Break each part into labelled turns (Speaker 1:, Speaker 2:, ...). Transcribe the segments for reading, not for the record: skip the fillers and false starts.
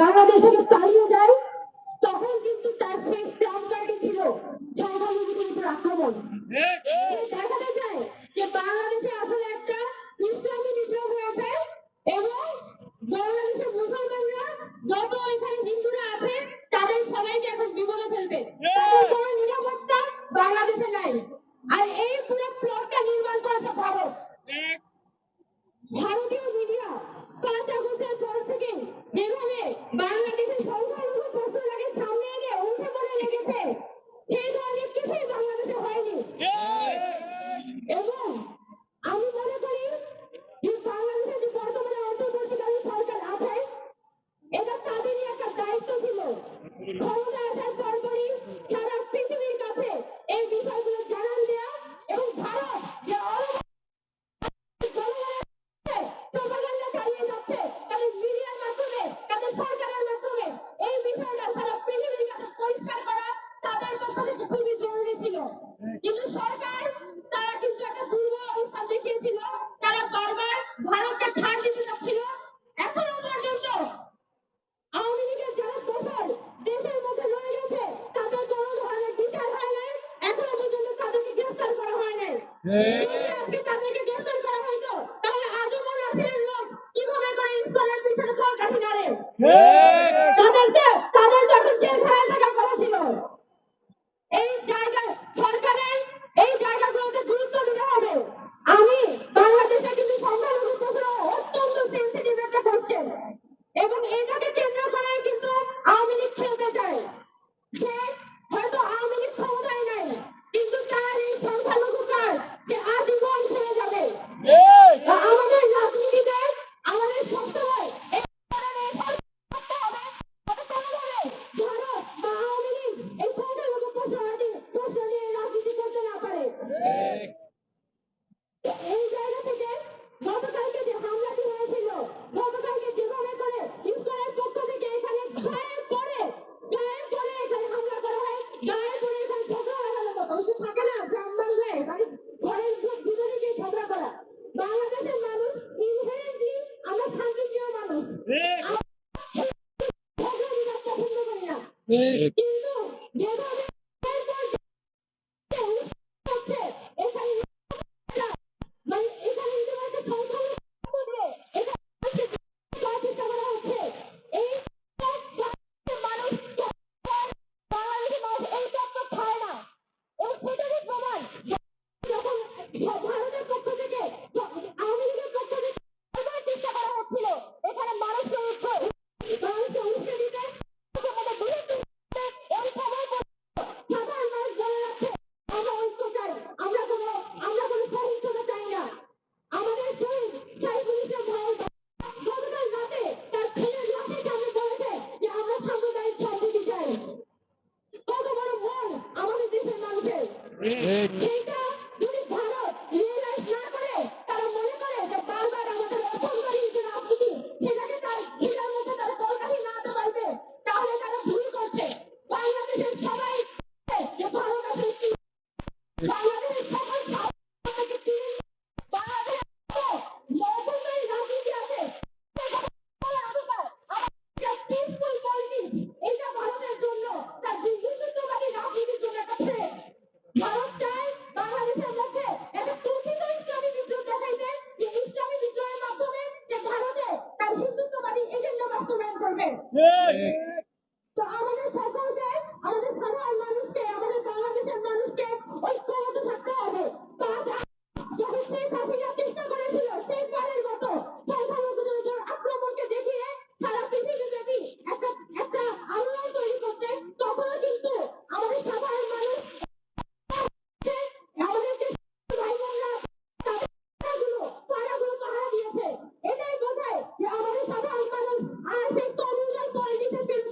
Speaker 1: বাংলাদেশ থেকে পালিয়ে যায়, তখন কিন্তু তার শেষ প্রাণটাকে ছিল সংখ্যালঘুদের উপর আক্রমণ। দেখাতে যায় যে বাংলাদেশে আসলে একটা ইসলামী বিপ্লব হয়েছে এবং বাংলাদেশের মুসলমানরা যত এখানে হিন্দুরা আছে তাদের সবাইকে এখন বিপদে ফেলবে, তাদের কোনো নিরাপত্তা বাংলাদেশে নাই। আর এই পুরো প্লটটা নির্মাণ করেছে ভারত। ভারতীয় মিডিয়া 5 আগস্টের পর থেকে যেভাবে বাংলাদেশের সংখ্যালঘু প্রশ্নটাকে সামনে এনে উঠে পড়ে লেগেছে, সেই ধরনের কিছুই বাংলাদেশে হয়নি। এবং আমি মনে করি যে বাংলাদেশে যে বর্তমানে অন্তর্বর্তীকালীন সরকার আছে, এটা তাদেরই একটা দায়িত্ব ছিল ক্ষমতা আসার পরপরই সারা পৃথিবীর কাছে এই বিষয়গুলো জানান দেয়া এবং ভারত যে প্রপাগান্ডা চালিয়ে যাচ্ছে তাদের মিডিয়ার মাধ্যমে, তাদের সরকারের মাধ্যমে, এই বিষয়টা সারা পৃথিবীর কাছে পরিষ্কার করা তাদের পক্ষ থেকে খুবই জরুরি ছিল। কিন্তু সরকার তারা কিন্তু একটা দুর্বল অবস্থান দেখিয়েছিল, তারা বারবার ভারতকে ছাড় দিতে চাচ্ছিল। এখনো পর্যন্ত আওয়ামী লীগের যারা দোষর দেশের মধ্যে রয়ে গেছে তাদের কোনো ধরনের বিচার হয় নাই, এখনো পর্যন্ত তাদেরকে গ্রেফতার করা হয় নাই। যদি আজকে তাদেরকে গ্রেফতার করা হইতো তাহলে আজমল নাসিরের লোক কিভাবে করে ইসলামের পিছনে কলকাঠি নাড়ে? তাদের তো এখন জেলখানায় থাকার কথা ছিল। এই জায়গা সরকারের এই জায়গাগুলোতে গুরুত্ব দিতে হবে। আমি বাংলাদেশে কিন্তু সংখ্যালঘু প্রশ্ন অত্যন্ত সেন্সিটিভ একটা কোশ্চেন এবং এটাকে কেন্দ্র করে কিন্তু আওয়ামী লীগ খেলতে চায়। সে হয়তো আওয়ামী লীগ ক্ষমতায় নাই, কিন্তু তার এই সংখ্যালঘু কাজ সে আজীবন খেলে যাবে। আমাদের রাজনীতিতে আমাদের সবসময় এই ধরনের করতে হবে যাতে কোনোভাবে ভারত বা আওয়ামী লীগ এই সংখ্যালঘু প্রশ্ন নিয়ে রাজনীতি করতে না পারে। এই জায়গা থেকে গতকালকে যে হামলাটি হয়েছিল, গতকালকে যেভাবে করে ইসরায়েলের পক্ষ থেকে এখানে গায়ের পরে এখানে হামলা করা হয়, গায়ের পরে এখানে ঝগড়া লাগানোর মতো কিছু থাকে না, ব্রাহ্মণ হয়ে মানে ঘরের ভিতরে গিয়ে ঝগড়া করা। বাংলাদেশের মানুষ ইনহেরেন্টলি আমরা শান্তিপ্রিয় মানুষ, ঝগড়া বিবাদ পছন্দ করি না, কিন্তু যেভাবে এখানে মানে এখানে ইতিমধ্যে সংখ্যালঘু এখানে চেষ্টা করা হচ্ছে। এই মানুষ বাংলাদেশের মানুষ এই তত্ত্ব খায় না। এবং সেটারই প্রমাণ যখন ভারতের পক্ষ থেকে আওয়ামী লীগের পক্ষ থেকে চেষ্টা করা হচ্ছিল এখানে মানুষকে উৎসে দিতে ওই সময় সাধারণ মানুষ বলে যাচ্ছে আমরা ঐক্য চাই, আমরা কোনো সহিংসতা চাই না। আমাদের শহীদ সাইফুল ইসলাম ভাই গতকাল রাতে তার ছেলের লাশের সামনে বলেছে যে আমরা সাম্প্রদায়িক সম্প্রীতি চাই। কত বড় মন আমাদের দেশের মানুষের! সেইটা যদি ভারত রিয়েলাইজ না করে, তারা মনে করে যে বারবার আমাদের অভ্যন্তরীণ যে রাজনীতি সেটাকে তার ঘিরার মধ্যে তারা কলকাঠি নাড়াতে পারবে, তাহলে তারা ভুল করছে। বাংলাদেশের সবাই যে ভারত আসলে কি, বাংলাদেশের সকল বাংলাদেশের অভ্যন্তরীণ রাজনীতি আছে পিসফুল পলিটিক্স, এটা ভারতের জন্য তার হিন্দুত্ববাদী রাজনীতির জন্য একটা থ্রেট। ভারত চায় বাংলাদেশের মধ্যে একটা প্রকৃত ইসলামী বিপ্লব দেখাইতে, যে ইসলামী বিপ্লবের মাধ্যমে যে ভারতে তার হিন্দুত্ববাদী এজেন্ডা বাস্তবায়ন করবে। তো আমাদের সকলকে, আমাদের সাধারণ মানুষকে, আমাদের বাংলাদেশের মানুষকে ঐক্যবদ্ধ থাকতে হবে। যখন শেখ হাসিনা চেষ্টা করেছিল শেষবারের মতো সংখ্যালঘুদের উপর আক্রমণকে দেখিয়ে সারা পৃথিবীব্যাপী একটা আলোড়ন তৈরি করতে, তখনও কিন্তু আমাদের সাধারণ মানুষ আমাদের যে ভাই বোনরা তাদের পাড়াগুলো পাহারা দিয়েছে। এটাই বোঝায় যে আমাদের সাধারণ মানুষ আর সেই তরুণদের পলিটিক্সে ফিরবে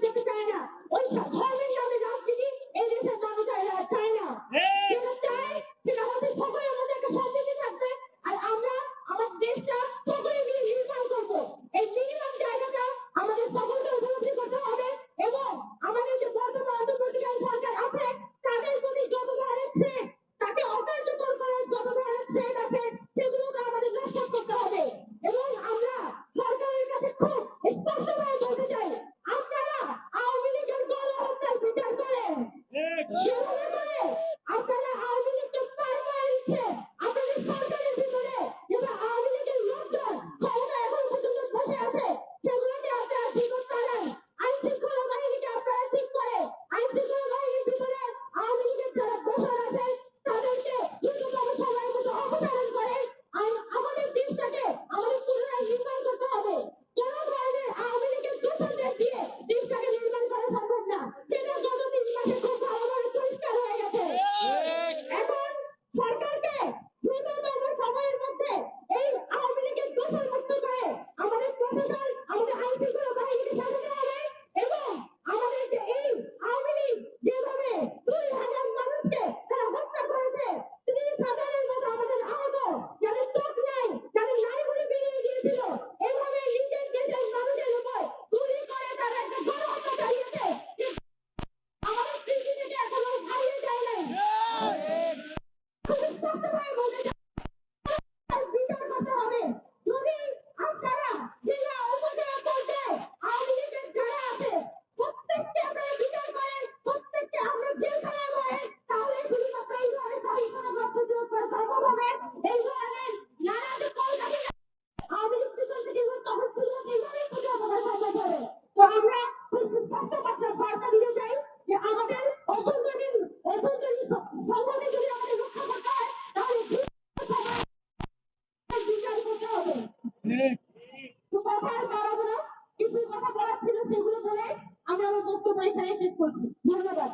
Speaker 1: কথা আর বাড়াবো না, কিছু কথা বলার ছিল সেগুলো বলে আমি আমার বক্তব্য এখানে শেষ করছি। ধন্যবাদ।